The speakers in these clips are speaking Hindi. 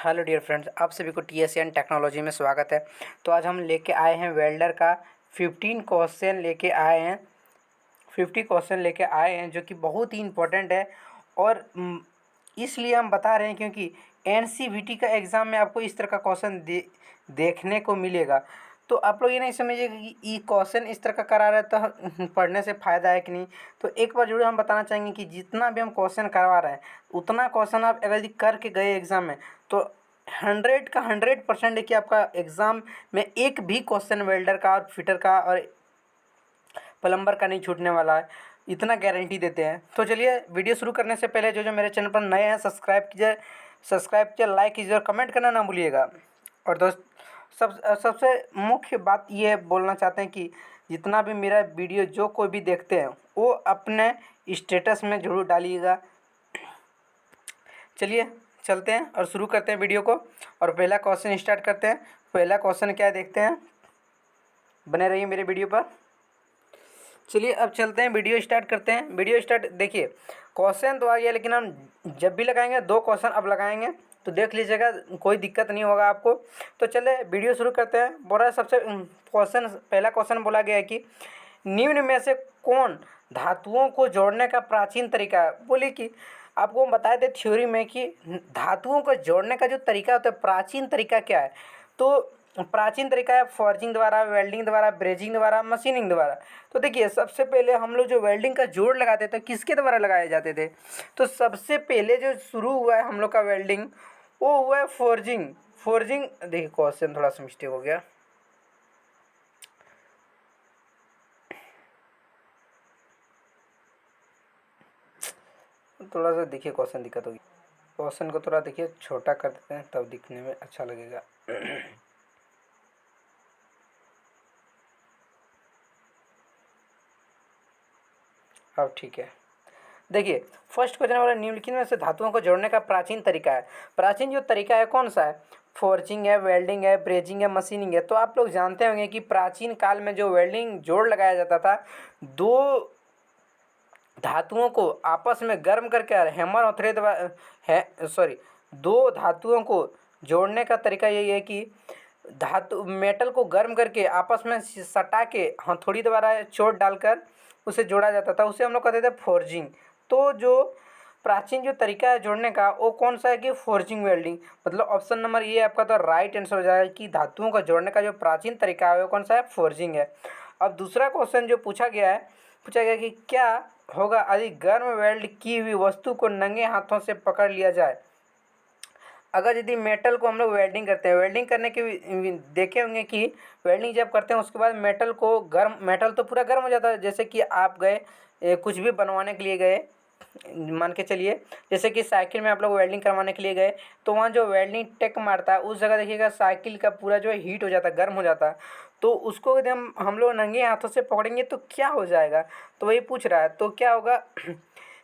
हेलो डियर फ्रेंड्स, आप सभी को टीएसएन टेक्नोलॉजी में स्वागत है। तो आज हम लेके आए हैं वेल्डर का 15 क्वेश्चन लेके आए हैं 50 क्वेश्चन लेके आए हैं जो कि बहुत ही इम्पोर्टेंट है। और इसलिए हम बता रहे हैं क्योंकि एनसीवीटी का एग्ज़ाम में आपको इस तरह का क्वेश्चन देखने को मिलेगा। तो आप लोग ये नहीं समझिएगा कि ये क्वेश्चन इस तरह का करा रहे तो पढ़ने से फ़ायदा है कि नहीं। तो एक बार जरूर हम बताना चाहेंगे कि जितना भी हम क्वेश्चन करवा रहे हैं उतना क्वेश्चन आप अगर यदि करके गए एग्ज़ाम में तो 100 का 100% है कि आपका एग्ज़ाम में एक भी क्वेश्चन वेल्डर का और फिटर का और प्लम्बर का नहीं छूटने वाला है, इतना गारंटी देते हैं। तो चलिए वीडियो शुरू करने से पहले जो जो मेरे चैनल पर नए हैं सब्सक्राइब कीजिए, लाइक कीजिए और कमेंट करना ना भूलिएगा। और दोस्त सबसे मुख्य बात ये बोलना चाहते हैं कि जितना भी मेरा वीडियो जो कोई भी देखते हैं वो अपने स्टेटस में ज़रूर डालिएगा। चलिए चलते हैं और शुरू करते हैं वीडियो को और पहला क्वेश्चन स्टार्ट करते हैं। पहला क्वेश्चन क्या है देखते हैं, बने रहिए मेरे वीडियो पर। चलिए अब चलते हैं, वीडियो स्टार्ट करते हैं। वीडियो स्टार्ट देखिए, क्वेश्चन तो आ गया लेकिन हम जब भी लगाएंगे 2 क्वेश्चन अब लगाएंगे, तो देख लीजिएगा, कोई दिक्कत नहीं होगा आपको। तो चले वीडियो शुरू करते हैं। बोला सबसे क्वेश्चन, पहला क्वेश्चन बोला गया है कि निम्न में से कौन धातुओं को जोड़ने का प्राचीन तरीका है। बोले कि आपको हम बताए थे थ्योरी में कि धातुओं को जोड़ने का जो तरीका होता है, प्राचीन तरीका क्या है। तो प्राचीन तरीका है फॉर्जिंग द्वारा, वेल्डिंग द्वारा, ब्रेजिंग द्वारा, मशीनिंग द्वारा। तो देखिए सबसे पहले हम लोग जो वेल्डिंग का जोड़ लगाते थे किसके द्वारा लगाए जाते थे। तो सबसे पहले जो शुरू हुआ है हम लोग का वेल्डिंग, वो हुआ है फोर्जिंग। फोर्जिंग देखिए क्वेश्चन थोड़ा सा मिस्टेक हो गया, थोड़ा सा देखिए क्वेश्चन दिक्कत होगी। क्वेश्चन को थोड़ा देखिए छोटा कर देते हैं तब दिखने में अच्छा लगेगा। अब ठीक है। देखिए फर्स्ट क्वेश्चन वाला निम्नलिखित में से धातुओं को जोड़ने का प्राचीन तरीका है। प्राचीन जो तरीका है कौन सा है, फोर्जिंग है, वेल्डिंग है, ब्रेजिंग है, मशीनिंग है। तो आप लोग जानते होंगे कि प्राचीन काल में जो वेल्डिंग जोड़ लगाया जाता था, दो धातुओं को आपस में गर्म करके हैमर और थ्रेड है सॉरी दो धातुओं को जोड़ने का तरीका यही है कि धातु मेटल को गर्म करके आपस में सटा के हथौड़ी द्वारा चोट डालकर उसे जोड़ा जाता था, उसे हम लोग कहते थे फोर्जिंग। तो जो प्राचीन जो तरीका है जोड़ने का वो कौन सा है कि फोर्जिंग वेल्डिंग। मतलब ऑप्शन नंबर ये आपका तो राइट आंसर हो जाएगा कि धातुओं को जोड़ने का जो प्राचीन तरीका है वो कौन सा है, फोर्जिंग है। अब दूसरा क्वेश्चन जो पूछा गया कि क्या होगा यदि गर्म वेल्ड की हुई वस्तु को नंगे हाथों से पकड़ लिया जाए। अगर यदि मेटल को हम लोग वेल्डिंग करते हैं, वेल्डिंग करने के देखे होंगे कि वेल्डिंग जब करते हैं उसके बाद मेटल को गर्म, मेटल तो पूरा गर्म हो जाता है। जैसे कि आप गए कुछ भी बनवाने के लिए गए, मान के चलिए जैसे कि साइकिल में आप लोग वेल्डिंग करवाने के लिए गए, तो वहाँ जो वेल्डिंग टेक मारता है उस जगह देखिएगा साइकिल का पूरा जो है हीट हो जाता है, गर्म हो जाता है। तो उसको यदि हम लोग नंगे हाथों से पकड़ेंगे तो क्या हो जाएगा। तो वही पूछ रहा है, तो क्या होगा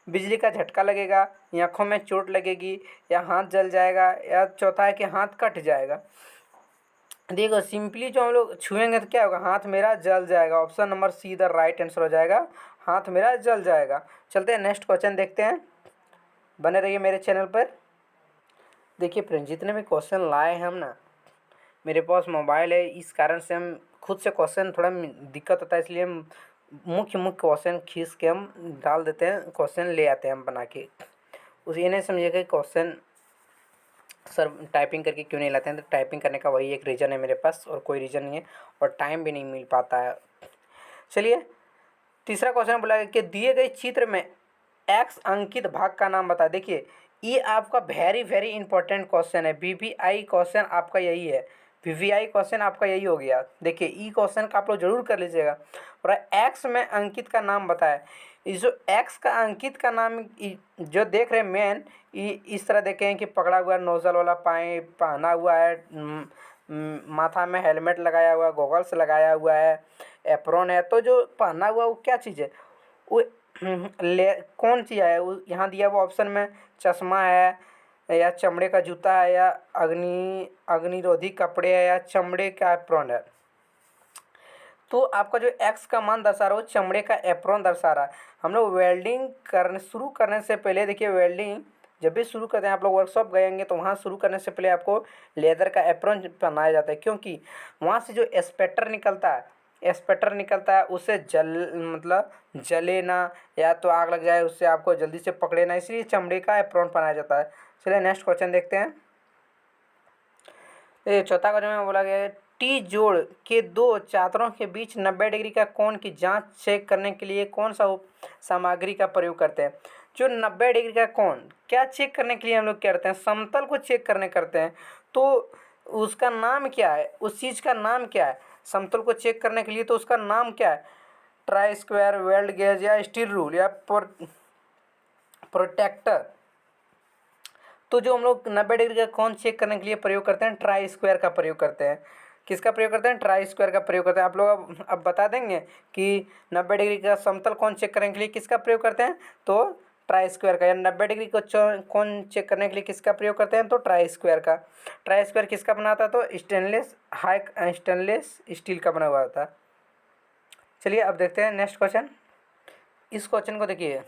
बिजली का झटका लगेगा, या आँखों में चोट लगेगी, या हाथ जल जाएगा, या चौथा है कि हाथ कट जाएगा। देखो सिंपली जो हम लोग छुएंगे तो क्या होगा, हाथ मेरा जल जाएगा। Option number see the right answer हो जाएगा, हाथ मेरा जल जाएगा। चलते हैं नेक्स्ट क्वेश्चन देखते हैं, बने रहिए मेरे चैनल पर। देखिए फ्रेंड, जितने भी क्वेश्चन लाए हैं हम ना, मेरे पास मोबाइल है, इस कारण से हम खुद से क्वेश्चन थोड़ा दिक्कत होता है, इसलिए हम मुख्य मुख्य क्वेश्चन खींच के हम डाल देते हैं, क्वेश्चन ले आते हैं हम बना के। उस ये नहीं समझिएगा कि क्वेश्चन सर टाइपिंग करके क्यों नहीं लाते हैं। तो टाइपिंग करने का वही एक रीज़न है मेरे पास, और कोई रीज़न नहीं है, और टाइम भी नहीं मिल पाता है। चलिए तीसरा क्वेश्चन बोला है कि दिए गए चित्र में एक्स अंकित भाग का नाम बता। देखिए ये आपका वेरी वेरी इंपॉर्टेंट क्वेश्चन है, वीवीआई क्वेश्चन आपका यही है, वीवीआई क्वेश्चन आपका यही हो गया। देखिए ई क्वेश्चन का आप लोग जरूर कर लीजिएगा। और एक्स में अंकित का नाम बताए। इस जो एक्स का अंकित का नाम जो देख रहे हैं मेन, इस तरह देखें कि पकड़ा हुआ नोजल वाला पाइप, पहना हुआ है माथा में हेलमेट लगाया हुआ है, गॉगल्स लगाया हुआ है, एप्रोन है। तो जो पहना हुआ वो क्या चीज़ है, वो कौन सी है। वो यहाँ दिया हुआ ऑप्शन में चश्मा है, या चमड़े का जूता है, या अग्निरोधी कपड़े है, या चमड़े का एप्रोन है। तो आपका जो एक्स का मान दर्शा रहा है वो चमड़े का एप्रोन दर्शा रहा है। हम लोग वेल्डिंग करने शुरू करने से पहले देखिए वेल्डिंग जब भी शुरू करते हैं आप लोग वर्कशॉप गएंगे तो वहाँ शुरू करने से पहले आपको लेदर का एप्रॉन पहनाया जाता है, क्योंकि वहाँ से जो स्पेटर निकलता है उससे मतलब जले ना या तो आग लग जाए, उससे आपको जल्दी से पकड़े ना, इसलिए चमड़े का एप्रॉन पहनाया जाता है। चलिए नेक्स्ट क्वेश्चन देखते हैं। ये चौथा क्वेश्चन में बोला गया है टी जोड़ के दो चादरों के बीच 90 डिग्री का कोण की जांच चेक करने के लिए कौन सा सामग्री का प्रयोग करते हैं। जो 90 डिग्री का कोण क्या चेक करने के लिए हम लोग करते हैं, समतल को चेक करने करते हैं, तो उसका नाम क्या है, उस चीज़ का नाम क्या है, समतल को चेक करने के लिए तो उसका नाम क्या है, ट्राई स्क्वायर, वेल्ड गेज या स्टील रूल या प्रोटेक्टर। तो जो हम लोग 90 डिग्री का कोण चेक करने के लिए प्रयोग करते हैं, ट्राई स्क्वायर का प्रयोग करते हैं। किसका प्रयोग करते हैं, ट्राई स्क्वायर का प्रयोग करते हैं। आप लोग अब बता देंगे कि 90 डिग्री का समतल कोण चेक करने के लिए किसका प्रयोग करते हैं, तो ट्राई स्क्वायर का। या 90 डिग्री को कोण चेक करने के लिए किसका प्रयोग करते हैं, तो ट्राई स्क्वायर का। ट्राई स्क्वायर किसका बना था, तो स्टेनलेस स्टील का बना हुआ था। चलिए अब देखते हैं नेक्स्ट क्वेश्चन। इस क्वेश्चन को देखिए,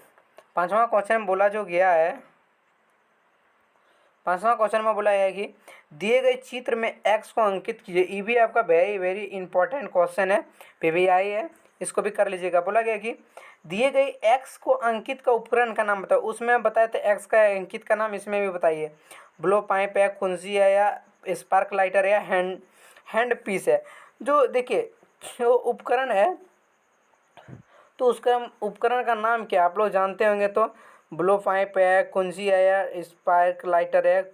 पांचवा क्वेश्चन बोला जो गया है, पांचवा क्वेश्चन में बोला है कि दिए गए चित्र में x को अंकित कीजिए। ये भी आपका वेरी वेरी इंपॉर्टेंट क्वेश्चन है, पीवीआई है, इसको भी कर लीजिएगा। बोला गया कि दिए गए x को अंकित का उपकरण का नाम बताओ। उसमें बताए थे x का अंकित का नाम, इसमें भी बताइए। ब्लो पाइप है, कुंजी है, या स्पार्क लाइटर है, हैंड पीस है। जो देखिए जो उपकरण है, तो उसका उपकरण का नाम क्या आप लोग जानते होंगे, तो ब्लो पाइप है, कुंजी है, या स्पार्क लाइटर है,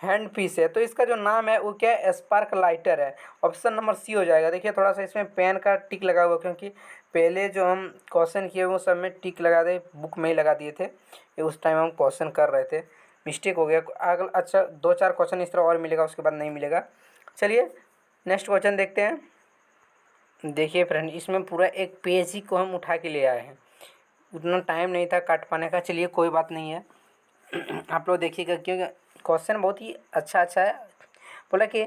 हैंड पीस है। तो इसका जो नाम है वो क्या है, स्पार्क लाइटर है। ऑप्शन नंबर सी हो जाएगा। देखिए थोड़ा सा इसमें पेन का टिक लगा हुआ, क्योंकि पहले जो हम क्वेश्चन किए वो सब में टिक लगा दे, बुक में ही लगा दिए थे, ये उस टाइम हम क्वेश्चन कर रहे थे, मिस्टेक हो गया। अगला अच्छा 2-4 क्वेश्चन इस तरह और मिलेगा, उसके बाद नहीं मिलेगा। चलिए नेक्स्ट क्वेश्चन देखते हैं। देखिए फ्रेंड, इसमें पूरा एक पेज ही को हम उठा के ले आए हैं, उतना टाइम नहीं था काट पाने का। चलिए कोई बात नहीं है, आप लोग देखिएगा, क्योंकि क्वेश्चन बहुत ही अच्छा है। बोला कि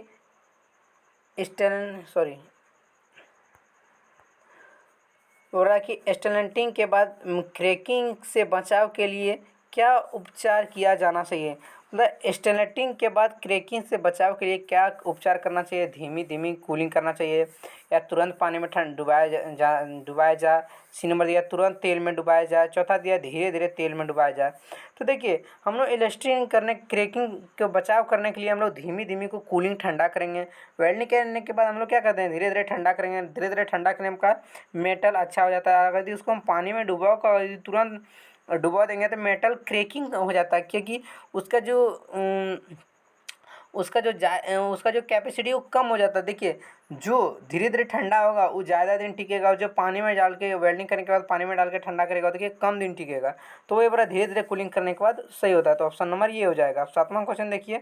हो रहा है कि स्टैलेंटिंग के बाद क्रैकिंग से बचाव के लिए क्या उपचार किया जाना चाहिए। मतलब स्टैलेंटिंग के बाद क्रैकिंग से बचाव के लिए क्या उपचार करना चाहिए। धीमी धीमी कूलिंग करना चाहिए, या तुरंत पानी में डुबाया जा। सी नंबर दिया तुरंत तेल में डुबाया जाए। चौथा दिया धीरे धीरे तेल में डुबाया जाए। तो देखिए हम लोग इलास्टिंग करने, क्रैकिंग को बचाव करने के लिए हम लोग धीमी धीमी को कूलिंग ठंडा करेंगे। वेल्डिंग करने के बाद हम लोग क्या करते हैं, धीरे धीरे ठंडा करेंगे। धीरे धीरे ठंडा करने का मेटल अच्छा हो जाता है। अगर यदि उसको हम पानी में डुबाओ का तुरंत डुबा देंगे तो मेटल क्रैकिंग हो जाता है, क्योंकि उसका जो उसका जो कैपेसिटी वो कम हो जाता है। देखिए जो धीरे धीरे ठंडा होगा वो ज़्यादा दिन टिकेगा, और जो पानी में डाल के वेल्डिंग करने के बाद पानी में डाल के ठंडा करेगा, देखिए कम दिन टिकेगा। तो ये पूरा धीरे धीरे कूलिंग करने के बाद सही होता है। तो ऑप्शन नंबर ये हो जाएगा। सातवां क्वेश्चन देखिए,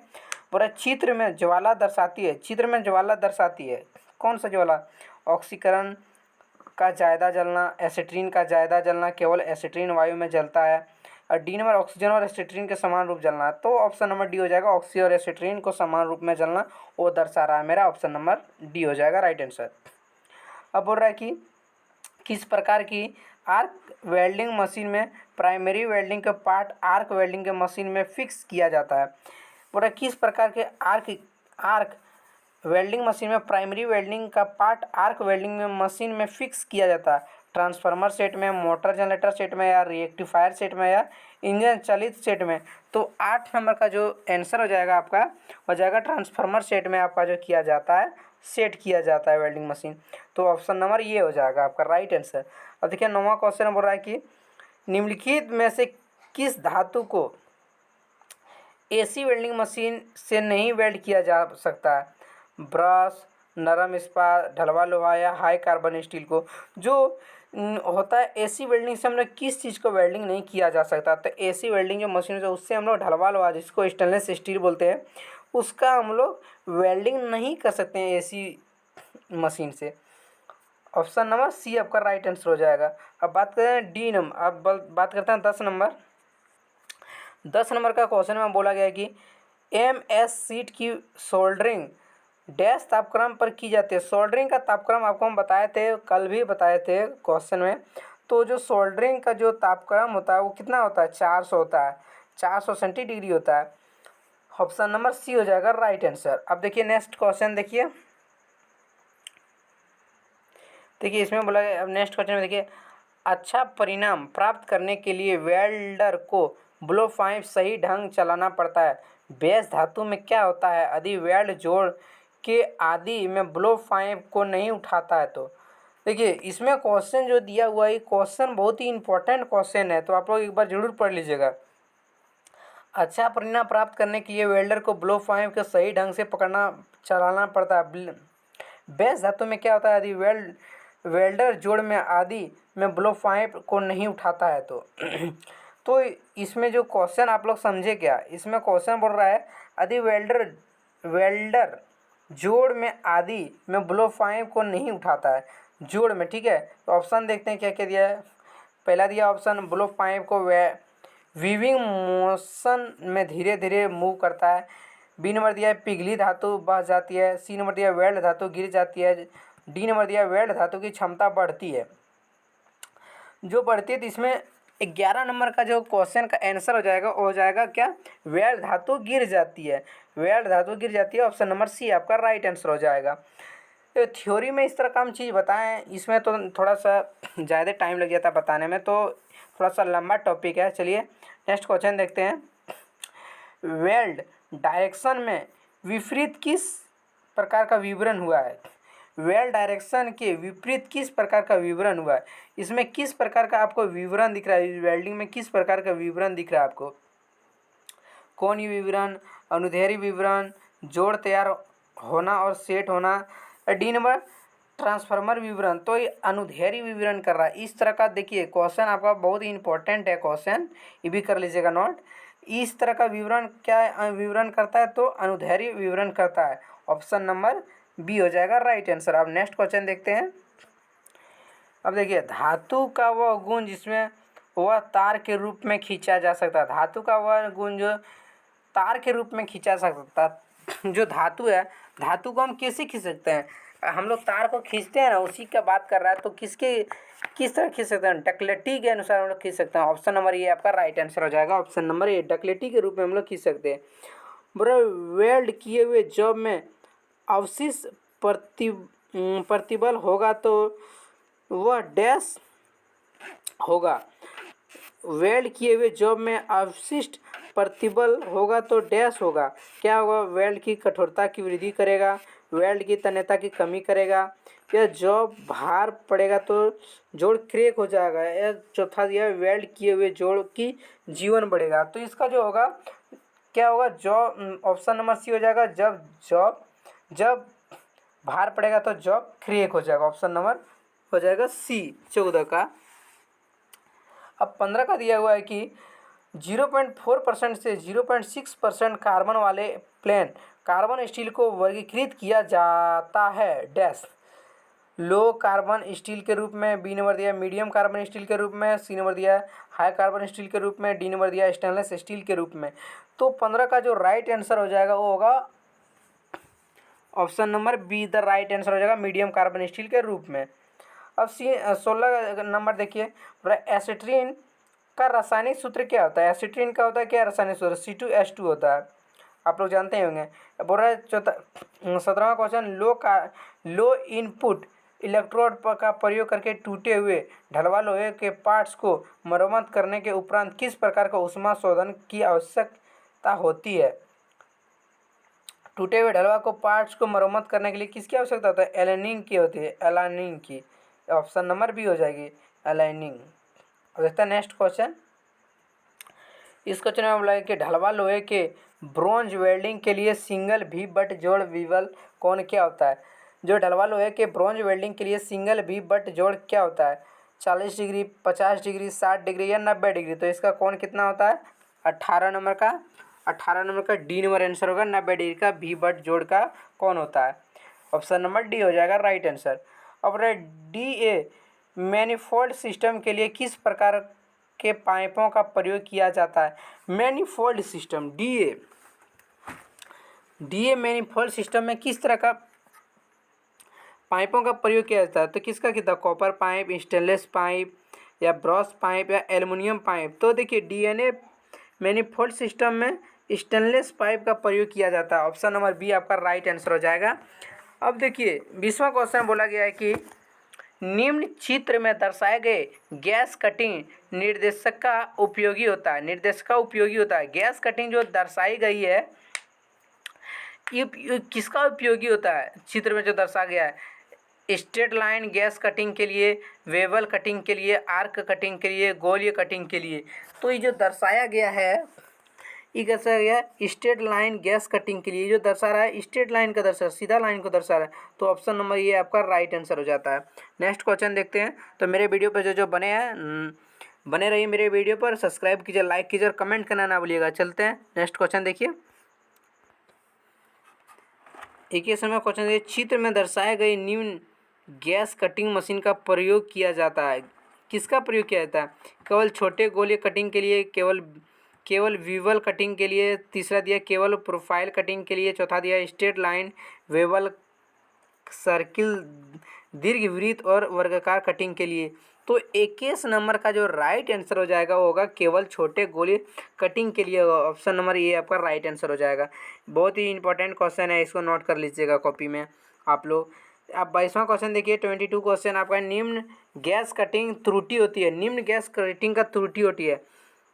पूरा चित्र में ज्वाला दर्शाती है। कौन सा ज्वाला, ऑक्सीकरण का ज़्यादा जलना, एसिट्रीन का ज़्यादा जलना, केवल एसिट्रीन वायु में जलता है, और डी नंबर ऑक्सीजन और एसिट्रीन के समान रूप जलना। तो ऑप्शन नंबर डी हो जाएगा, ऑक्सीजन और एसिट्रीन को समान रूप में जलना वो दर्शा रहा है मेरा। ऑप्शन नंबर डी हो जाएगा राइट आंसर। अब बोल रहा है कि किस प्रकार की आर्क वेल्डिंग मशीन में प्राइमरी वेल्डिंग का पार्ट आर्क वेल्डिंग के मशीन में फिक्स किया जाता है। बोल रहा है किस प्रकार के आर्क वेल्डिंग मशीन में प्राइमरी वेल्डिंग का पार्ट आर्क वेल्डिंग में मशीन में फिक्स किया जाता है। ट्रांसफार्मर सेट में, मोटर जनरेटर सेट में, या रेक्टिफायर सेट में, या इंजन चालित सेट में। तो 8 नंबर का जो आंसर हो जाएगा आपका, हो जाएगा ट्रांसफार्मर सेट में आपका जो किया जाता है, सेट किया जाता है वेल्डिंग मशीन। तो ऑप्शन नंबर ये हो जाएगा आपका राइट आंसर। अब देखिए 9वां क्वेश्चन बोल रहा है कि निम्नलिखित में से किस धातु को एसी वेल्डिंग मशीन से नहीं वेल्ड किया जा सकता है। ब्रश, नरम इस्पात, ढलवा लोहा, या हाई कार्बन स्टील को। जो होता है एसी वेल्डिंग से हम लोग किस चीज़ को वेल्डिंग नहीं किया जा सकता। तो एसी वेल्डिंग जो मशीन है उससे हम लोग ढलवा लोहा, जिसको स्टेनलेस स्टील बोलते हैं, उसका हम लोग वेल्डिंग नहीं कर सकते हैं एसी मशीन से। ऑप्शन नंबर सी आपका राइट आंसर हो जाएगा। अब बात करें डी नंबर, अब बात करते हैं 10 नंबर। 10 नंबर का क्वेश्चन में बोला गया है कि एमएस सीट की सोल्डरिंग डैश तापक्रम पर की जाती है। सोल्डरिंग का तापक्रम आपको हम बताए थे, कल भी बताए थे क्वेश्चन में। तो जो सोल्डरिंग का जो तापक्रम होता है वो कितना होता है, 400 होता है। 460 डिग्री होता है। ऑप्शन नंबर सी हो जाएगा राइट आंसर। अब देखिए नेक्स्ट क्वेश्चन देखिए, इसमें बोला है, अब नेक्स्ट क्वेश्चन में देखिए, अच्छा परिणाम प्राप्त करने के लिए वेल्डर को ब्लो पाइप सही ढंग चलाना पड़ता है। बेस धातु में क्या होता है यदि वेल्ड जोड़ के आदि में ब्लो पाइप को नहीं उठाता है? तो देखिए इसमें क्वेश्चन जो दिया हुआ है, क्वेश्चन बहुत ही इंपॉर्टेंट क्वेश्चन है, तो आप लोग एक बार जरूर पढ़ लीजिएगा। अच्छा परिणाम प्राप्त करने के लिए वेल्डर को ब्लो पाइप को सही ढंग से पकड़ना चलाना पड़ता है। बेस धातु में क्या होता है यदि वेल्डर जोड़ में आदि में ब्लो पाइप को नहीं उठाता है? तो इसमें जो क्वेश्चन आप लोग समझे क्या, इसमें क्वेश्चन बोल रहा है यदि वेल्डर जोड़ में आदि में ब्लो पाइप को नहीं उठाता है, जोड़ में, ठीक है। तो ऑप्शन देखते हैं क्या क्या दिया है। पहला दिया ऑप्शन, ब्लो पाइप को वीविंग मोशन में धीरे धीरे मूव करता है। बी नंबर दिया है पिघली धातु बह जाती है। सी नंबर दिया वेल्ड धातु गिर जाती है। डी नंबर दिया वेल्ड धातु की क्षमता बढ़ती है। जो बढ़ती है तो इसमें 11 नंबर का जो क्वेश्चन का आंसर हो जाएगा वो हो जाएगा क्या, वेल्ड धातु गिर जाती है। वेल्ड धातु गिर जाती है, ऑप्शन नंबर सी आपका राइट आंसर हो जाएगा। तो थ्योरी में इस तरह का हम चीज़ बताएं, इसमें तो थोड़ा सा ज़्यादा टाइम लग जाता है बताने में, तो थोड़ा सा लंबा टॉपिक है। चलिए नेक्स्ट क्वेश्चन देखते हैं। वेल्ड डायरेक्शन में विपरीत किस प्रकार का विवरण हुआ है? वेल्ड डायरेक्शन के विपरीत किस प्रकार का विवरण हुआ है? इसमें किस प्रकार का आपको विवरण दिख रहा है? वेल्डिंग में किस प्रकार का विवरण दिख रहा है आपको? कोणीय विवरण, अनुदैर्ध्य विवरण, जोड़ तैयार होना और सेट होना। डी नंबर ट्रांसफार्मर विवरण। तो ये अनुदैर्ध्य विवरण कर रहा है। इस तरह का देखिए क्वेश्चन आपका बहुत ही इंपॉर्टेंट है क्वेश्चन, ये भी कर लीजिएगा नोट। इस तरह का विवरण क्या विवरण करता है? तो अनुदैर्ध्य विवरण करता है। ऑप्शन नंबर बी हो जाएगा राइट आंसर। अब नेक्स्ट क्वेश्चन देखते हैं। अब देखिए धातु का वह गुण जिसमें वह तार के रूप में खींचा जा सकता है। धातु का वह गुण जो तार के रूप में खींचा जा सकता है। जो धातु है, धातु को हम कैसे खींच सकते हैं? हम लोग तार को खींचते हैं ना, उसी का बात कर रहा है। तो किस तरह खींच सकते हैं? डक्लेटी के अनुसार हम लोग खींच सकते हैं। ऑप्शन नंबर ये आपका राइट आंसर हो जाएगा। ऑप्शन नंबर ए डक्लेटी के रूप में हम लोग खींच सकते हैं। बड़ा वेल्ड किए हुए जॉब में अवशिष्ट प्रतिबल होगा तो वह डैश होगा। वेल्ड किए हुए जॉब में अवशिष्ट प्रतिबल होगा तो डैश होगा। क्या होगा? वेल्ड की कठोरता की वृद्धि करेगा, वेल्ड की तन्यता की कमी करेगा, या जॉब भार पड़ेगा तो जोड़ क्रैक हो जाएगा, या चौथा दिया वेल्ड किए हुए जोड़ की जीवन बढ़ेगा। तो इसका जो होगा क्या होगा? जॉब, ऑप्शन नंबर सी हो जाएगा, जब भार पड़ेगा तो जॉब क्रैक हो जाएगा। ऑप्शन नंबर हो जाएगा सी 14 का। अब 15 का दिया हुआ है कि 0.4% से 0.6% कार्बन वाले प्लेन कार्बन स्टील को वर्गीकृत किया जाता है डैश। लो कार्बन स्टील के रूप में, बी नंबर दिया मीडियम कार्बन स्टील के रूप में, सी नंबर दिया हाई कार्बन स्टील के रूप में, डी नंबर दिया स्टेनलेस स्टील के रूप में। तो 15 का जो राइट आंसर हो जाएगा वो होगा option number B, the right answer हो जाएगा मीडियम कार्बन स्टील के रूप में। अब 16 नंबर देखिए, एसिट्रीन का रासायनिक सूत्र क्या होता है? एसिट्रीन का होता है क्या रासायनिक सूत्र? C2H2 होता है, आप लोग जानते ही होंगे। बोल रहा है 17वां क्वेश्चन, लो इनपुट इलेक्ट्रोड का प्रयोग करके टूटे हुए ढलवा लोहे के पार्ट्स को मरम्मत करने के उपरांत किस प्रकार का ऊष्मा शोधन की आवश्यकता होती है? टूटे हुए ढलवा को पार्ट्स को मरम्मत करने के लिए किसकी आवश्यकता होता है? एलाइनिंग की होती है, एलाइनिंग की। ऑप्शन नंबर बी हो जाएगी एलाइनिंग। अब देखते हैं नेक्स्ट क्वेश्चन। इस क्वेश्चन में बोला है कि ढलवा लोहे के ब्रोंज वेल्डिंग के लिए सिंगल भी बट जोड़ विवल कोण क्या होता है? जो ढलवा लोहे के ब्रोंज वेल्डिंग के लिए सिंगल भी बट जोड़ क्या होता है? 40 डिग्री, 50 डिग्री, 60 डिग्री या 90 डिग्री। तो इसका कोण कितना होता है? 18 नंबर का डी नंबर आंसर होगा। 90 डिग्री का भी बट जोड़ का कौन होता है? ऑप्शन नंबर डी हो जाएगा राइट आंसर। अब डी ए मैनिफोल्ड सिस्टम के लिए किस प्रकार के पाइपों का प्रयोग किया जाता है? Manifold system, D A manifold system में किस तरह का पाइपों का प्रयोग किया जाता है? तो किसका कितना? कॉपर पाइप, स्टेनलेस पाइप, या ब्रॉस पाइप, या एल्युमिनियम पाइप। तो देखिए मैनिफोल्ड सिस्टम में स्टेनलेस पाइप का प्रयोग किया जाता है। ऑप्शन नंबर बी आपका राइट आंसर हो जाएगा। अब देखिए 20वां क्वेश्चन बोला गया है कि निम्न चित्र में दर्शाए गए गैस कटिंग निर्देशक का उपयोगी होता है। निर्देशक का उपयोगी होता है। गैस कटिंग जो दर्शाई गई है ये किसका उपयोगी होता है? चित्र में जो दर्शाया गया है स्ट्रेट लाइन गैस कटिंग के लिए, वेवल कटिंग के लिए, आर्क कटिंग के लिए, गोलीय कटिंग के लिए। तो ये जो दर्शाया गया है ये कैसा गया स्ट्रेट लाइन गैस कटिंग के लिए। जो दर्शा रहा है स्ट्रेट लाइन का दर्शा, सीधा लाइन को दर्शा रहा है। तो ऑप्शन नंबर ये आपका राइट आंसर हो जाता है। नेक्स्ट क्वेश्चन देखते हैं। तो मेरे वीडियो पर जो जो बने रहिए मेरे वीडियो पर, सब्सक्राइब कीजिए, लाइक कीजिए और कमेंट करना ना भूलिएगा। चलते हैं नेक्स्ट क्वेश्चन देखिए। 21वां क्वेश्चन देखिए, चित्र में दर्शाए गए निम्न गैस कटिंग मशीन का प्रयोग किया जाता है। किसका प्रयोग किया जाता है? केवल छोटे गोले कटिंग के लिए, केवल वीवल कटिंग के लिए, तीसरा दिया केवल प्रोफाइल कटिंग के लिए, चौथा दिया स्ट्रेट लाइन, वेवल, सर्किल, दीर्घवृत्त और वर्गाकार कटिंग के लिए। तो 21 नंबर का जो राइट आंसर हो जाएगा वो होगा केवल छोटे गोले कटिंग के लिए। ऑप्शन नंबर ये आपका राइट आंसर हो जाएगा। बहुत ही इंपॉर्टेंट क्वेश्चन है, इसको नोट कर लीजिएगा कॉपी में आप लोग। अब 22वां क्वेश्चन देखिए। 22 क्वेश्चन आपका निम्न गैस कटिंग त्रुटि होती है। निम्न गैस कटिंग का त्रुटि होती है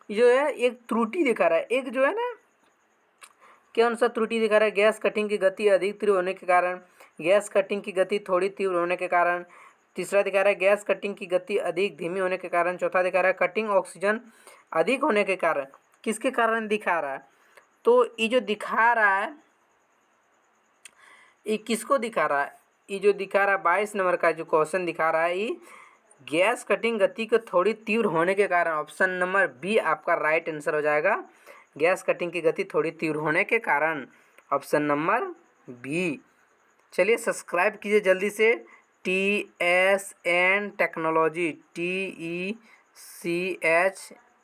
जो है एक त्रुटि दिखा रहा है। एक जो है ना कौन सा त्रुटि दिखा रहा है? गैस कटिंग की गति अधिक तीव्र होने के कारण, गैस कटिंग की गति थोड़ी तीव्र होने के कारण, तीसरा दिखा रहा है गैस कटिंग की गति अधिक धीमी होने के कारण, चौथा दिखा रहा है कटिंग ऑक्सीजन अधिक होने के कारण। किसके कारण दिखा रहा है? तो ये जो दिखा रहा है ये किसको दिखा रहा है? ये जो दिखा रहा है 22 नंबर का जो क्वेश्चन दिखा रहा है ये गैस कटिंग गति को थोड़ी तीव्र होने के कारण। ऑप्शन नंबर बी आपका राइट आंसर हो जाएगा। गैस कटिंग की गति थोड़ी तीव्र होने के कारण, ऑप्शन नंबर बी। चलिए सब्सक्राइब कीजिए जल्दी से TSN technology,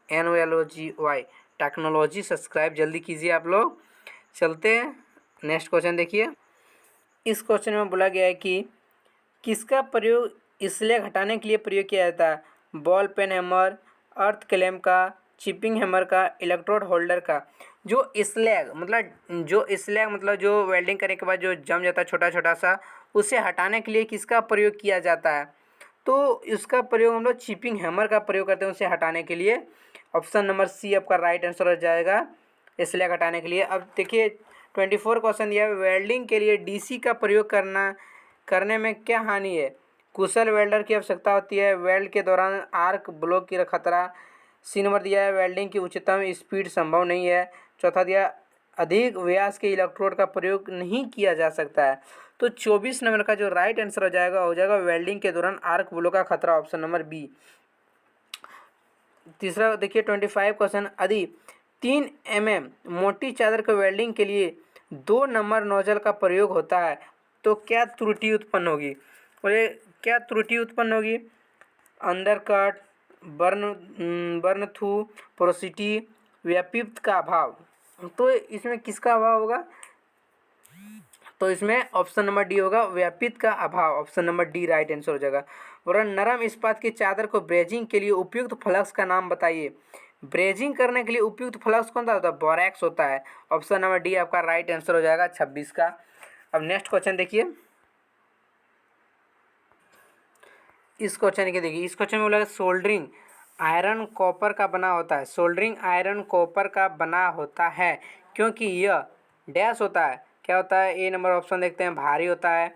TECHNOLOGY technology, subscribe जल्दी कीजिए आप लोग। चलते हैं नेक्स्ट क्वेश्चन देखिए। इस क्वेश्चन में बोला गया है कि किसका प्रयोग स्लैग हटाने के लिए प्रयोग किया जाता है? बॉल पेन हैमर, अर्थ क्लैम्प का, चिपिंग हैमर का, इलेक्ट्रोड होल्डर का। जो स्लैग मतलब जो वेल्डिंग करने के बाद जो जम जाता है छोटा छोटा सा, उसे हटाने के लिए किसका प्रयोग किया जाता है? तो इसका प्रयोग हम लोग चिपिंग हैमर का प्रयोग करते हैं उसे हटाने के लिए। ऑप्शन नंबर सी आपका राइट आंसर हो जाएगा स्लैग हटाने के लिए। अब देखिए 24 क्वेश्चन दिया है, वेल्डिंग के लिए DC का प्रयोग करने में क्या हानि है? कुशल वेल्डर की आवश्यकता होती है, वेल्ड के दौरान आर्क ब्लॉक की खतरा। सी नंबर दिया है वेल्डिंग की उच्चतम स्पीड संभव नहीं है। चौथा दिया अधिक व्यास के इलेक्ट्रोड का प्रयोग नहीं किया जा सकता है। तो 24 नंबर का जो राइट आंसर हो जाएगा वेल्डिंग के दौरान आर्क ब्लॉक का खतरा, ऑप्शन नंबर बी। तीसरा देखिए 25 क्वेश्चन, यदि 3 mm मोटी चादर को वेल्डिंग के लिए 2 नंबर नोजल का प्रयोग होता है तो क्या त्रुटि उत्पन्न होगी? बोले क्या त्रुटि उत्पन्न होगी? अंडरकट, बर्न थ्रू, पोरोसिटी, व्यापित का अभाव। तो इसमें किसका अभाव होगा? तो इसमें ऑप्शन नंबर डी होगा, व्यापित का अभाव। Option number D right answer हो जाएगा। और नरम इस्पात की चादर को ब्रेजिंग के लिए उपयुक्त फ्लक्स का नाम बताइए। ब्रेजिंग करने के लिए उपयुक्त फ्लक्स कौन सा होता है? बोरैक्स होता है। ऑप्शन नंबर डी आपका राइट आंसर हो जाएगा 26 का। अब नेक्स्ट क्वेश्चन देखिए। इस क्वेश्चन के देखिए, इस क्वेश्चन में बोला सोल्डरिंग आयरन कॉपर का बना होता है। सोल्डरिंग आयरन कॉपर का बना होता है क्योंकि यह डैश होता है। क्या होता है? ए नंबर ऑप्शन देखते हैं, भारी होता है।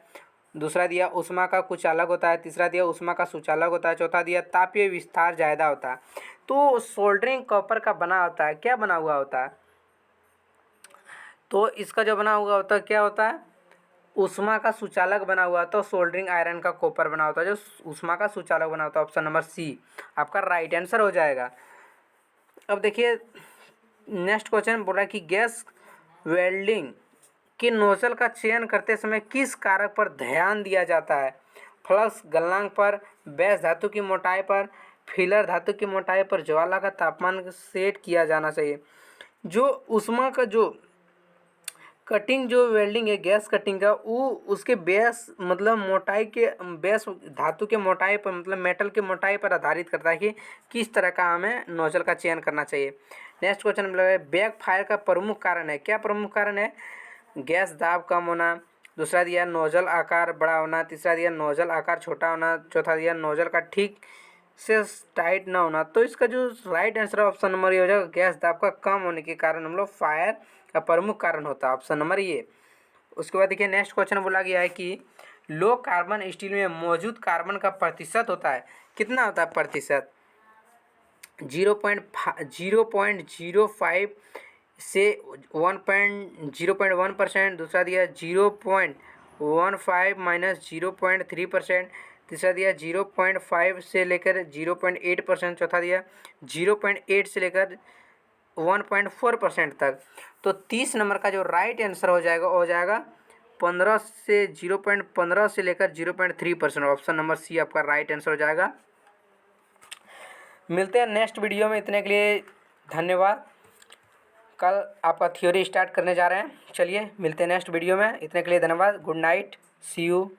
दूसरा दिया ऊष्मा का कुचालक होता है। तीसरा दिया ऊष्मा का सुचालक होता है। चौथा दिया तापीय विस्तार ज़्यादा होता है। तो सोल्डरिंग कॉपर का बना होता है, क्या बना हुआ होता है? तो इसका जो बना हुआ होता है क्या होता है? ऊष्मा का सुचालक बना हुआ। तो सोल्डरिंग आयरन का कॉपर बना होता है जो ऊष्मा का सुचालक बना होता है। ऑप्शन नंबर सी आपका राइट आंसर हो जाएगा। अब देखिए नेक्स्ट क्वेश्चन बोल रहा है कि गैस वेल्डिंग के नोजल का चयन करते समय किस कारक पर ध्यान दिया जाता है? फ्लक्स गलनांक पर, बेस धातु की मोटाई पर, फिलर धातु की मोटाई पर, ज्वाला का तापमान सेट किया जाना चाहिए। जो ऊष्मा का जो कटिंग जो वेल्डिंग है गैस कटिंग का वो उसके बेस मतलब मोटाई के बेस धातु के मोटाई पर मतलब मेटल के मोटाई पर आधारित करता है कि किस तरह का हमें नोजल का चयन करना चाहिए। नेक्स्ट क्वेश्चन मतलब है बैक फायर का प्रमुख कारण है। क्या प्रमुख कारण है? गैस दाब कम होना, दूसरा दिया नोजल आकार बड़ा होना, तीसरा दिया नोजल आकार छोटा होना, चौथा दिया नोजल का ठीक से टाइट ना होना। तो इसका जो राइट आंसर ऑप्शन नंबर ये हो जाएगा, गैस दाब का कम होने के कारण हम लोग फायर का प्रमुख कारण होता है ऑप्शन नंबर ये। उसके बाद देखिए नेक्स्ट क्वेश्चन बोला गया है कि लो कार्बन स्टील में मौजूद कार्बन का प्रतिशत होता है, कितना होता है प्रतिशत? 0.05 से 0.1%, दूसरा दिया 0.15 माइनस 0.3%, तीसरा दिया 0.5 से लेकर 0.8%, चौथा दिया 0.8 से लेकर 1.4% तक। तो 30 नंबर का जो राइट आंसर हो जाएगा हो जाएगा 15 से 0.15 से लेकर 0.3%। ऑप्शन नंबर सी आपका राइट आंसर हो जाएगा। मिलते हैं नेक्स्ट वीडियो में, इतने के लिए धन्यवाद। कल आपका थ्योरी स्टार्ट करने जा रहे हैं। चलिए मिलते हैं नेक्स्ट वीडियो में, इतने के लिए धन्यवाद। Good night, see you.